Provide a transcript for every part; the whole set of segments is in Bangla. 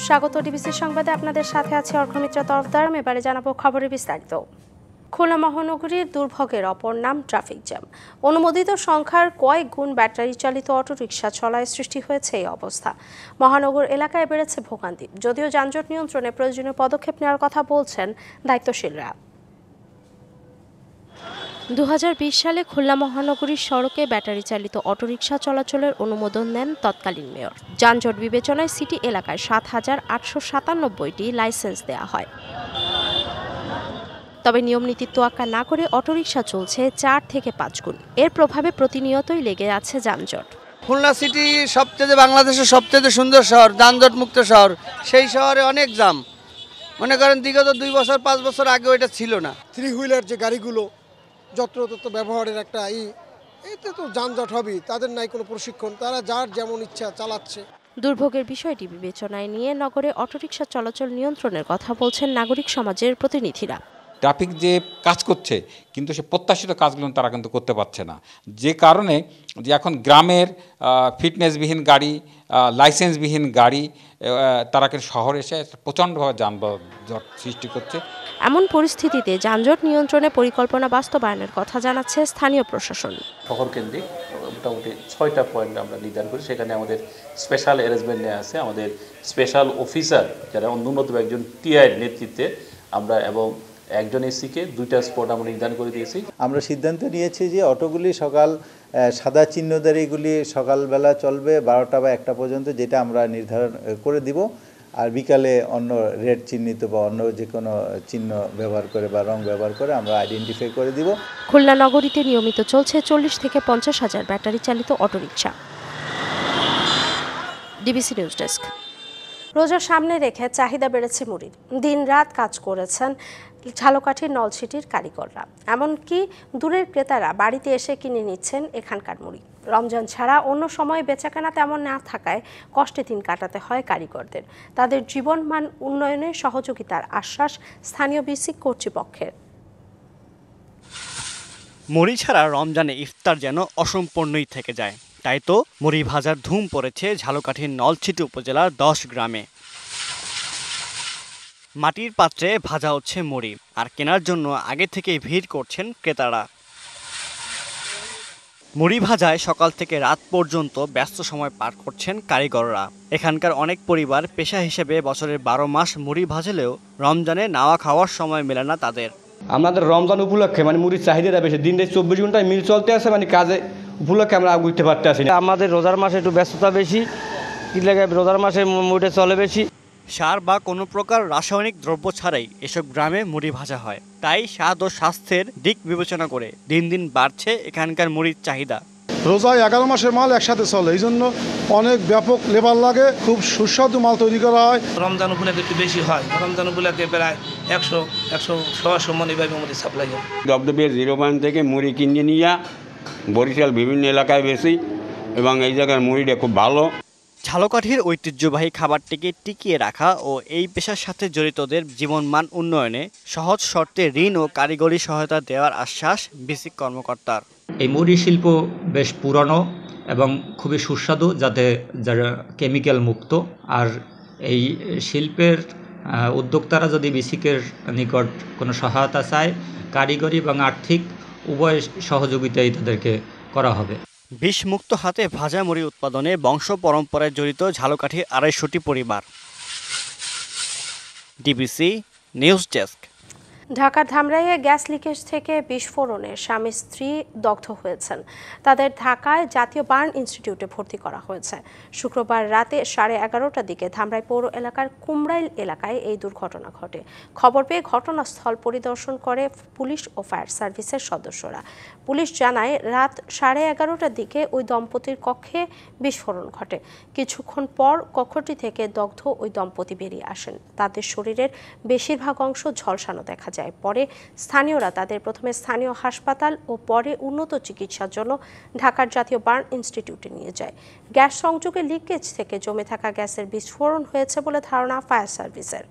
স্বাগত ডিবিসি সংবাদে আপনাদের সাথে আছে অর্ঘমিত্রা তরফদার। এবারে জানাবো খবরের বিস্তারিত। খুলনা মহানগরীর দুর্ভোগের অপর নাম ট্রাফিক জ্যাম। অনুমোদিত সংখ্যার কয়েক গুণ ব্যাটারি চালিত অটোরিকশা চলায় সৃষ্টি হয়েছে এই অবস্থা। মহানগর এলাকায় বেড়েছে ভোগান্তি। যদিও যানজট নিয়ন্ত্রণে প্রয়োজনীয় পদক্ষেপ নেওয়ার কথা বলছেন দায়িত্বশীলরা। 2020 সালে খুলনা মহানগরীর সড়কে ব্যাটারি চালিত অটোরিকশা চলাচলের অনুমোদন নেন তৎকালীন মেয়র। যানজট বিবেচনায় সিটি এলাকায় 7,897টি লাইসেন্স দেওয়া হয়। তবে নিয়মনীতি তোয়াক্কা না করে অটোরিকশা চলছে 4 থেকে 5 গুণ। এর প্রভাবে প্রতিনিয়তই লেগে আছে যানজট। খুলনা সিটি সবচেয়ে বাংলাদেশের সবচেয়ে সুন্দর শহর, যানজট মুক্ত শহর। সেই শহরে অনেক জ্যাম। মনে করেন বিগত 2 বছর 5 বছর আগে এটা ছিল না। 3 হুইলার যে গাড়িগুলো যত্রতত্র ব্যবহারের একটা এতে তো যানজট হবেই। তাদের নাই কোনো প্রশিক্ষণ, তারা যার যেমন ইচ্ছা চালাচ্ছে। দুর্ভোগের বিষয়টি বিবেচনায় নিয়ে নগরে অটোরিকশা চলাচল নিয়ন্ত্রণের কথা বলছেন নাগরিক সমাজের প্রতিনিধিরা। ট্রাফিক যে কাজ করছে কিন্তু সে প্রত্যাশিত কাজগুলো তারা কিন্তু করতে পারছে না, যে কারণে যে এখন গ্রামের ফিটনেসবিহীন গাড়ি, লাইসেন্সবিহীন গাড়ি তারা কিন্তু শহরে এসে প্রচণ্ডভাবে যানজট সৃষ্টি করছে। এমন পরিস্থিতিতে যানজট নিয়ন্ত্রণে পরিকল্পনা বাস্তবায়নের কথা জানাচ্ছে স্থানীয় প্রশাসন। শহর কেন্দ্রিক মোটামুটি 6টা পয়েন্ট আমরা নির্ধারণ করি। সেখানে আমাদের স্পেশাল অ্যারেঞ্জমেন্ট নেওয়া আছে। আমাদের স্পেশাল অফিসার যারা ন্যূনতম একজন টিআইয়ের নেতৃত্বে আমরা এবং একজন এসিকে 2টা স্পট আমরা নির্ধারণ করে দিয়েছি। আমরা সিদ্ধান্ত নিয়েছি যে অটোগুলি সকাল সাদা চিহ্নধারীগুলি সকালবেলা চলবে 12টা বা 1টা পর্যন্ত, যেটা আমরা নির্ধারণ করে দিব। আর বিকালে অন্য রেড চিহ্নিত বা অন্য যে কোনো চিহ্ন ব্যবহার করে বা রং ব্যবহার করে আমরা আইডেন্টিফাই করে দিব। খুলনা নগরীতে নিয়মিত চলছে 40 থেকে 50 হাজার ব্যাটারি চালিত অটোরিকশা। DBC news desk. রোজার সামনে রেখে চাহিদা বেড়েছে মুড়ির। দিনরাত কাজ করেছেন ঝালকাঠির নলছিটির কারিগররা। এমনকি দূরের ক্রেতারা বাড়িতে এসে কিনে নিচ্ছেন এখানকার মুড়ি। রমজান ছাড়া অন্য সময় বেচাকেনা তেমন না থাকায় কষ্টে দিন কাটাতে হয় কারিগরদের। তাদের জীবনমান উন্নয়নে সহযোগিতার আশ্বাস স্থানীয় বিসিক কর্তৃপক্ষের। মুড়ি ছাড়া রমজানে ইফতার যেন অসম্পূর্ণই থেকে যায়। তাই তো মুড়ি ভাজার ধুম পড়েছে ঝালকাঠির নলছিটি উপজেলার 10 গ্রামে। মাটির পাত্রে ভাজা হচ্ছে মুড়ি, আর কেনার জন্য আগে থেকেই ভিড় করছেন ক্রেতারা। মুড়ি ভাজায় সকাল থেকে রাত পর্যন্ত ব্যস্ত সময় পার করছেন কারিগররা। এখানকার অনেক পরিবার পেশা হিসেবে বছরের 12 মাস মুড়ি ভাজলেও রমজানে নাওয়া খাওয়ার সময় মেলে না তাদের। আমাদের রমজান উপলক্ষে মুড়ির চাহিদাটা বেশি। দিন 24 ঘন্টায় মিল চলতে আছে, কাজে উপলক্ষে আমরা বুঝতে পারতে আসি না। আমাদের রোজার মাসে একটু ব্যস্ততা বেশি, কি লাগে রোজার মাসে মুড়ি চলে বেশি। সার বা কোনো প্রকার রাসায়নিক দ্রব্য ছাড়াই এসব গ্রামে মুড়ি ভাজা হয়। তাই স্বাদ ও স্বাস্থ্যের দিক বিবেচনা করে দিন দিন বাড়ছে এখানকার মুড়ির চাহিদা। রোজায় 11 মাসের মাল একসাথে চলে, এই জন্য অনেক ব্যাপক লেবার লাগে, খুব সুস্বাদু মাল তৈরি করা হয়। রমজান উপলক্ষে একটু বেশি হয়। রমজান উপলক্ষে প্রায় 100-100 মন এইভাবে মুড়ি সাপ্লাই হয়। দপদপে 0 পয়েন্ট থেকে মুড়ি কিনে নিয়ে বরিশাল বিভিন্ন এলাকায় বেশি, এবং এই জায়গার মুড়িটা খুব ভালো। ঝালকাঠির ঐতিহ্যবাহী খাবারটিকে টিকিয়ে রাখা ও এই পেশার সাথে জড়িতদের জীবনমান উন্নয়নে সহজ শর্তে ঋণ ও কারিগরি সহায়তা দেওয়ার আশ্বাস বিসিক কর্মকর্তার। এই মুড়ি শিল্প বেশ পুরনো এবং খুবই সুস্বাদু, যারা কেমিক্যাল মুক্ত। আর এই শিল্পের উদ্যোক্তারা যদি বিসিকের নিকট কোনো সহায়তা চায়, কারিগরি এবং আর্থিক উভয় সহযোগিতাই তাদেরকে করা হবে। বিষমুক্ত হাতে ভাজা মুড়ি উৎপাদনে বংশ পরম্পরায় জড়িত ঝালকাঠির 250টি পরিবার। DBC news desk. ঢাকার ধামরাইয়ে গ্যাস লিকেজ থেকে বিস্ফোরণে স্বামী স্ত্রী দগ্ধ হয়েছেন। তাদের ঢাকায় জাতীয় বার্ন ইনস্টিটিউটে ভর্তি করা হয়েছে। শুক্রবার রাতে 11:30টার দিকে ধামরাই পৌর এলাকার কুমরাইল এলাকায় এই দুর্ঘটনা ঘটে। খবর পেয়ে ঘটনাস্থল পরিদর্শন করে পুলিশ ও ফায়ার সার্ভিসের সদস্যরা। পুলিশ জানায় রাত 11:30টার দিকে ওই দম্পতির কক্ষে বিস্ফোরণ ঘটে। কিছুক্ষণ পর কক্ষটি থেকে দগ্ধ ওই দম্পতি বেরিয়ে আসেন। তাদের শরীরের বেশিরভাগ অংশ ঝলসানো দেখা যায়। পরে স্থানীয়রা তাদের প্রথমে স্থানীয় হাসপাতাল ও পরে উন্নত চিকিৎসার জন্য ঢাকার জাতীয় বার্ন ইনস্টিটিউটে নিয়ে যায়। গ্যাস সংযোগে লিকেজ থেকে জমে থাকা গ্যাসের বিস্ফোরণ হয়েছে বলে ধারণা ফায়ার সার্ভিসের।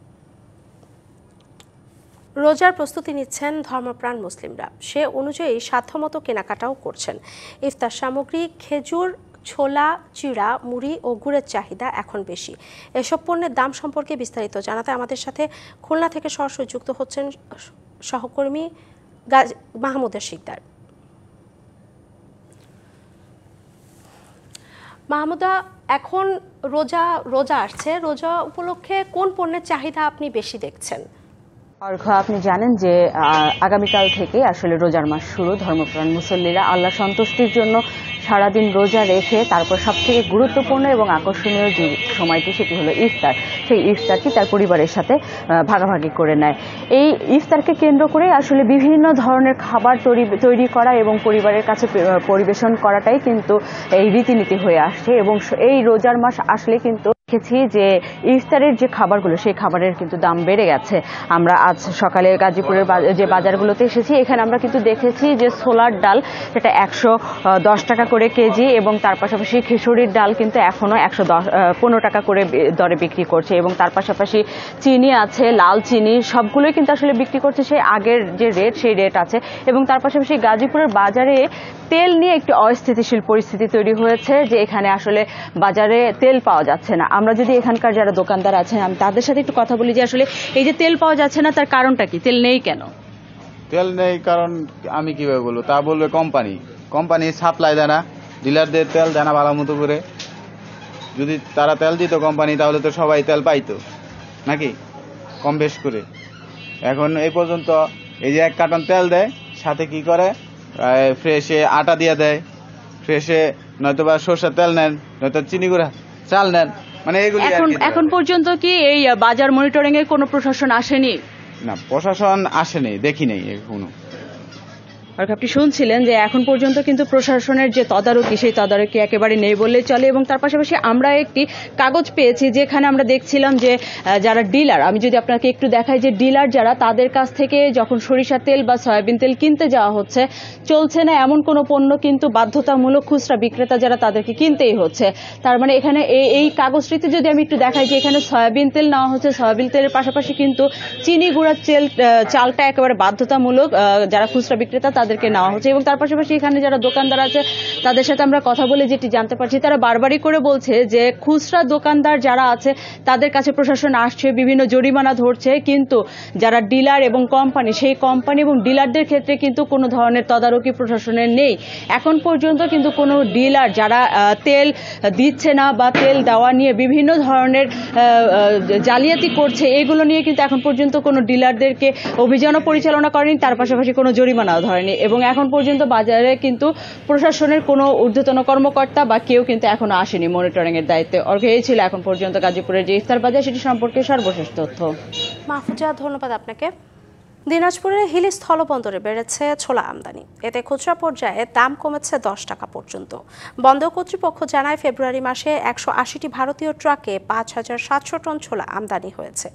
রোজার প্রস্তুতি নিচ্ছেন ধর্মপ্রাণ মুসলিমরা। সে অনুযায়ী সাধ্যমতো কেনাকাটাও করছেন। ইফতার সামগ্রী, খেজুর, ছোলা, চিড়া, মুড়ি ও গুড়ের চাহিদা এখন বেশি। এসব পণ্যের দাম সম্পর্কে বিস্তারিত জানাতে আমাদের সাথে খুলনা থেকে সরাসরি যুক্ত হচ্ছেন সহকর্মী মাহমুদা শিকদার। মাহমুদা, এখন রোজা আসছে, রোজা উপলক্ষে কোন পণ্যের চাহিদা আপনি বেশি দেখছেন? আপনি জানেন যে আগামীকাল থেকে আসলে রোজার মাস শুরু। ধর্মপ্রাণ মুসল্লিরা আল্লাহ সন্তুষ্টির জন্য সারাদিন রোজা রেখে তারপর সবথেকে গুরুত্বপূর্ণ এবং আকর্ষণীয় যে সময়টি সেটি হলো ইফতার। সেই ইফতারটি তার পরিবারের সাথে ভাগাভাগি করে নেয়। এই ইফতারকে কেন্দ্র করে আসলে বিভিন্ন ধরনের খাবার তৈরি করা এবং পরিবারের কাছে পরিবেশন করাটাই কিন্তু এই রীতিনীতি হয়ে আসছে। এবং এই রোজার মাস আসলে কিন্তু দেখেছি যে ইফতারের যে খাবারগুলো সেই খাবারের কিন্তু দাম বেড়ে গেছে। আমরা আজ সকালে গাজীপুরের যে বাজারগুলোতে এসেছি, এখানে আমরা কিন্তু দেখেছি যে ছোলার ডাল সেটা 110 টাকা করে কেজি এবং তার পাশাপাশি খিচুড়ির ডাল কিন্তু এখনো 115 টাকা করে দরে বিক্রি করছে। এবং তার পাশাপাশি চিনি আছে, লাল চিনি, সবগুলোই কিন্তু আসলে বিক্রি করছে সেই আগের যে রেট সেই রেট আছে। এবং তার পাশাপাশি গাজীপুরের বাজারে তেল নিয়ে একটি অস্থিতিশীল পরিস্থিতি তৈরি হয়েছে যে এখানে আসলে বাজারে তেল পাওয়া যাচ্ছে না। আমরা যদি এখানকার যারা দোকানদার আছেন আমি তাদের সাথে একটু কথা বলি যে আসলে এই যে তেল পাওয়া যাচ্ছে না তার কারণটা কি, তেল নেই কেন? তেল নেই কারণ আমি কিভাবে বলবো, তা বলবে কোম্পানি সাপ্লাই দেয় না, ডিলারদের তেল দেয় না ভালো মতো করে। যদি তারা তেল দিত কোম্পানি তাহলে তো সবাই তেল পাইতো নাকি কম বেশ করে। এখন এই পর্যন্ত এই যে 1 কার্টন তেল দেয়, সাথে কি করে ফ্রেশে আটা দিয়ে দেয়, ফ্রেশে নয়তোবা সরষের তেল নেন, নয়তো চিনি গুঁড়া চাল নেন, মানে এগুলি। এখন পর্যন্ত কি এই বাজার মনিটরিং এর কোনো প্রশাসন আসেনি? না, প্রশাসন আসেনি, দেখি নেই এখনো। আপনি শুনছিলেন যে এখন পর্যন্ত কিন্তু প্রশাসনের যে তদারকি সেই তদারকি একেবারে নেই বললেই চলে। এবং তার পাশাপাশি আমরা একটি কাগজ পেয়েছি যেখানে আমরা দেখছিলাম যে যারা ডিলার, আমি যদি আপনাকে একটু দেখাই যে ডিলার যারা, তাদের কাছ থেকে যখন সরিষা তেল বা সয়াবিন তেল কিনতে যাওয়া হচ্ছে, চলছে না এমন কোনো পণ্য কিন্তু বাধ্যতামূলক খুচরা বিক্রেতা যারা তাদেরকে কিনতেই হচ্ছে। তার মানে এখানে এই কাগজটিতে যদি আমি একটু দেখাই যে এখানে সয়াবিন তেল নেওয়া হচ্ছে, সয়াবিন তেলের পাশাপাশি কিন্তু চিনি গুঁড়ার চালটা একেবারে বাধ্যতামূলক যারা খুচরা বিক্রেতা তাদেরকে নেওয়া হচ্ছে। এবং তার পাশাপাশি এখানে যারা দোকানদার আছে তাদের সাথে আমরা কথা বলে যেটি জানতে পারছি, তারা বারবারই করে বলছে যে খুচরা দোকানদার যারা আছে তাদের কাছে প্রশাসন আসছে, বিভিন্ন জরিমানা ধরছে, কিন্তু যারা ডিলার এবং কোম্পানি, সেই কোম্পানি এবং ডিলারদের ক্ষেত্রে কিন্তু কোনো ধরনের তদারকি প্রশাসনের নেই। এখন পর্যন্ত কিন্তু কোনো ডিলার যারা তেল দিচ্ছে না বা তেল দেওয়া নিয়ে বিভিন্ন ধরনের জালিয়াতি করছে, এগুলো নিয়ে কিন্তু এখন পর্যন্ত কোনো ডিলারদেরকে অভিযানও পরিচালনা করেনি, তার পাশাপাশি কোনো জরিমানাও ধরেনি। এবং এখন পর্যন্ত বাজারে কিন্তু প্রশাসনের কোনো ঊর্ধ্বতন কর্মকর্তা বা কেউ কিন্তু এখনো আসেনি মনিটরিং এর দায়িত্বে। এই ছিল এখন পর্যন্ত গাজীপুরের যে ইফতার বাজার সেটি সম্পর্কে সর্বশেষ তথ্য। মাহফুজা, ধন্যবাদ আপনাকে। দিনাজপুরের হিলি স্থলবন্দরে বেড়েছে ছোলা আমদানি, এতে খুচরা পর্যায়ে দাম কমেছে 10 টাকা পর্যন্ত। বন্দর কর্তৃপক্ষ জানায় ফেব্রুয়ারি মাসে 180টি ভারতীয় ট্রাকে 5700 টন ছোলা আমদানি হয়েছে।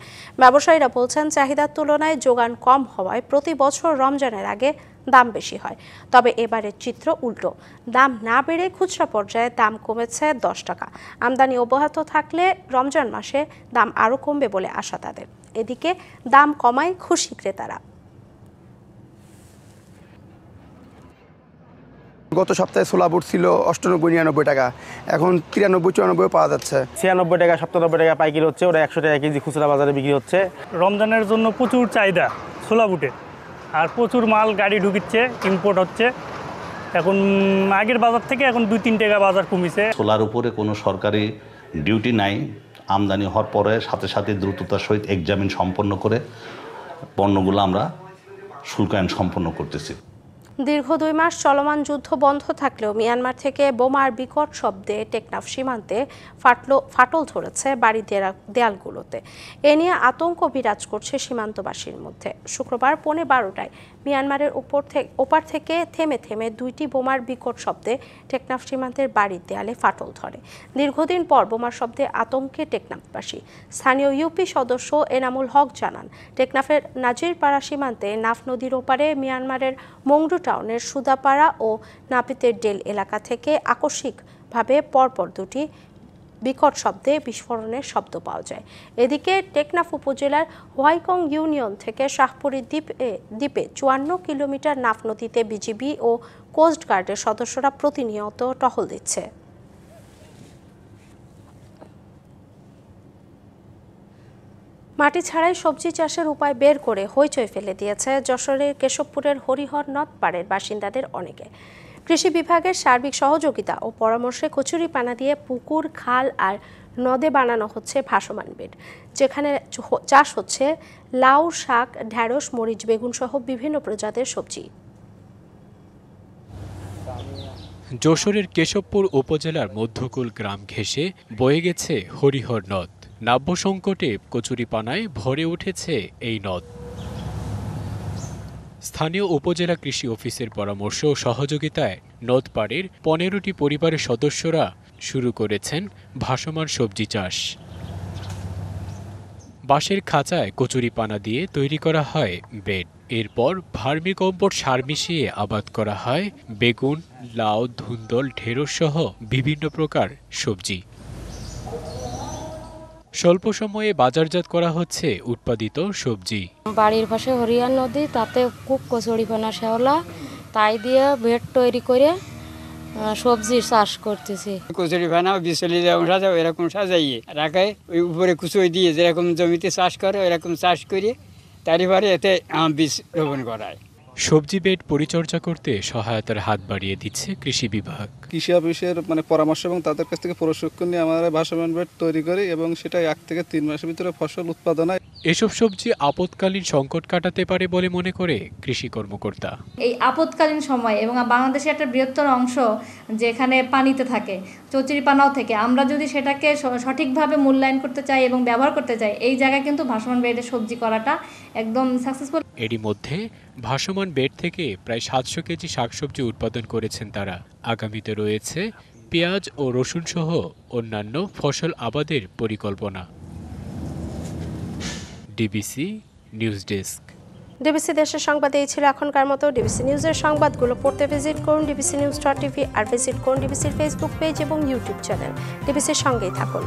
ব্যবসায়ীরা বলছেন চাহিদার তুলনায় যোগান কম হওয়ায় প্রতি বছর রমজানের আগে দাম বেশি হয়। তবে এবারের চিত্র উল্টো, দাম না বেড়ে খুচরা পর্যায়ে দাম কমেছে 10 টাকা। আমদানি অব্যাহত থাকলে রমজান মাসে দাম আরও কমবে বলে আশা তাদের। এদিকে দাম কমায় খুশি ক্রেতারা। গত সপ্তাহে ছোলা বুট ছিল 98-99 টাকা, এখন 93-94 পাওয়া যাচ্ছে। 96 টাকা 97 টাকা পাইকারি হচ্ছে, ওটা 100 টাকা কেজি খুচরা বাজারে বিক্রি হচ্ছে। রমজানের জন্য প্রচুর চাহিদা ছোলা বুটের, আর প্রচুর মাল গাড়ি ঢুকিচ্ছে, ইম্পোর্ট হচ্ছে। এখন আগের বাজার থেকে এখন 2-3 টাকা বাজার কমেছে। ছোলার উপরে কোনো সরকারি ডিউটি নাই, আমদানি হওয়ার পরে সাথে সাথে দ্রুততার সহিত এক্সামিন সম্পন্ন করে পণ্যগুলো আমরা শুল্কায়ন সম্পন্ন করতেছি। দীর্ঘ 2 মাস চলমান যুদ্ধ বন্ধ থাকলেও মিয়ানমার থেকে বোমার বিকট শব্দে টেকনাফ সীমান্তে ফাটল ধরেছে বাড়ির দেয়ালগুলোতে। এ নিয়ে আতঙ্ক বিরাজ করছে সীমান্তবাসীর মধ্যে। শুক্রবার 12:15টায় মিয়ানমারের ওপার থেকে থেমে থেমে 2টি বোমার বিকট শব্দে টেকনাফ সীমান্তের বাড়ির দেয়ালে ফাটল ধরে। দীর্ঘদিন পর বোমার শব্দে আতঙ্কে টেকনাফবাসী। স্থানীয় ইউপি সদস্য এনামুল হক জানান, টেকনাফের নাজিরপাড়া সীমান্তে নাফ নদীর ওপারে মিয়ানমারের মংডু টাউনের সুদাপাড়া ও নাপিতের ডেল এলাকা থেকে আকস্মিকভাবে পরপর 2টি বিকট শব্দে বিস্ফোরণের শব্দ পাওয়া যায়। এদিকে টেকনাফ উপজেলার হোয়াইকং ইউনিয়ন থেকে শাহপুরী দ্বীপে 54 কিলোমিটার নাফ নদীতে বিজিবি ও কোস্টগার্ডের সদস্যরা প্রতিনিয়ত টহল দিচ্ছে। মাটি ছাড়াই সবজি চাষের উপায় বের করে হইচই ফেলে দিয়েছে যশোরের কেশবপুরের হরিহর নদ পাড়ের বাসিন্দাদের অনেকে। কৃষি বিভাগের সার্বিক সহযোগিতা ও পরামর্শে কচুরিপানা দিয়ে পুকুর, খাল আর নদে বানানো হচ্ছে ভাসমান বেড, যেখানে চাষ হচ্ছে লাউ, শাক, ঢেঁড়স, মরিচ, বেগুন সহ বিভিন্ন প্রজাতির সবজি। যশোরের কেশবপুর উপজেলার মধ্যকুল গ্রাম ঘেঁষে বয়ে গেছে হরিহর নদ। নাব্য সংকটে কচুরিপানায় ভরে উঠেছে এই নদ। স্থানীয় উপজেলা কৃষি অফিসের পরামর্শ ও সহযোগিতায় নদ পাড়ের 15টি পরিবারের সদস্যরা শুরু করেছেন ভাসমান সবজি চাষ। বাঁশের খাঁচায় কচুরিপানা দিয়ে তৈরি করা হয় বেড। এরপর ভার্মিকম্পোস্ট সার মিশিয়ে আবাদ করা হয় বেগুন, লাউ, ধুন্দল, ঢেঁড়স সহ বিভিন্ন প্রকার সবজি। স্বল্প সময়ে বাজারজাত করা হচ্ছে উৎপাদিত সবজি। বাড়ির পাশে হরিয়ার নদী, তাতে খুব কচুরিপানা শ্যাওলা, তাই দিয়ে বেড তৈরি করে সবজি চাষ করতেছি। কচুরিপানা বিচলি যেমন সাজাও এরকম সাজাইয়ে রাখায়, ওই উপরে কুচুই দিয়ে যেরকম জমিতে চাষ করে এরকম চাষ করে তারই পরে এতে বীজ রোপণ করায়। সবজি বেড পরিচর্যা করতে সহায়তার হাত বাড়িয়ে দিচ্ছে কৃষি বিভাগ। কৃষি অফিসের পরামর্শ এবং তাদের কাছ থেকে প্রশিক্ষণ নিয়ে আমরা ভাসমান বেড তৈরি করি এবং সেটা 1 থেকে 3 মাসের ভিতরে ফসল উৎপাদন হয়। এসব সবজি আপৎকালীন সংকট কাটাতে পারে বলে মনে করে কৃষি কর্মকর্তা। এই আপৎকালীন সময় এবং বাংলাদেশের একটা বৃহত্তর অংশ যেখানে পানিতে থাকে, কচুরিপানাও থেকে, আমরা যদি সেটাকে সঠিকভাবে মূল্যায়ন করতে চাই এবং ব্যবহার করতে চাই, এই জায়গায় কিন্তু ভাসমান বেডে সবজি করাটা একদম সাকসেসফুল। এরই মধ্যে ভাসমান বেড থেকে প্রায় 700 কেজি শাকসবজি উৎপাদন করেছেন তারা। আগামীতে রয়েছে পেঁয়াজ ও রসুন সহ অন্যান্য ফসল আবাদের পরিকল্পনা। DBC news desk. ডিবিসি দেশের সংবাদ এই ছিল এখনকার মতো। ডিবিসি নিউজের সংবাদগুলো পড়তে ভিজিট করুন dbcnews.tv আর ভিজিট করুন ডিবিসির ফেসবুক পেজ এবং ইউটিউব চ্যানেল। ডিবিসির সঙ্গেই থাকুন।